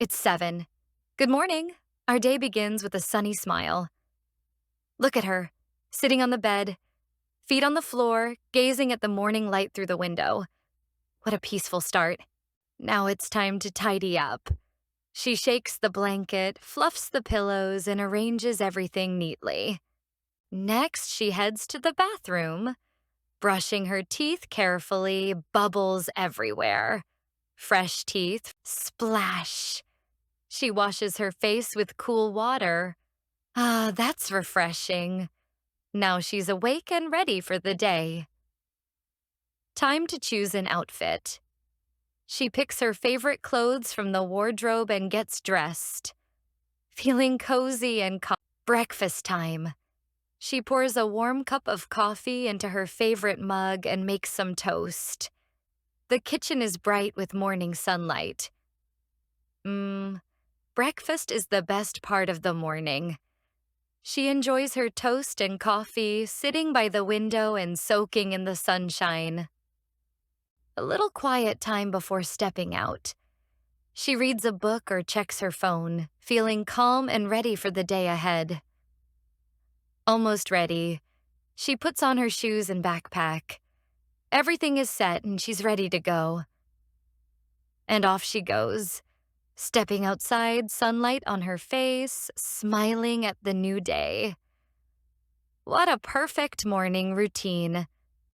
It's 7. Good morning. Our day begins with a sunny smile. Look at her, sitting on the bed, feet on the floor, gazing at the morning light through the window. What a peaceful start. Now it's time to tidy up. She shakes the blanket, fluffs the pillows, and arranges everything neatly. Next, she heads to the bathroom, brushing her teeth carefully, bubbles everywhere. Fresh teeth, splash. She washes her face with cool water. Ah, that's refreshing. Now she's awake and ready for the day. Time to choose an outfit. She picks her favorite clothes from the wardrobe and gets dressed. Feeling cozy and breakfast time. She pours a warm cup of coffee into her favorite mug and makes some toast. The kitchen is bright with morning sunlight. Breakfast is the best part of the morning. She enjoys her toast and coffee, sitting by the window and soaking in the sunshine. A little quiet time before stepping out. She reads a book or checks her phone, feeling calm and ready for the day ahead. Almost ready. She puts on her shoes and backpack. Everything is set and she's ready to go. And off she goes, stepping outside, sunlight on her face, smiling at the new day. What a perfect morning routine.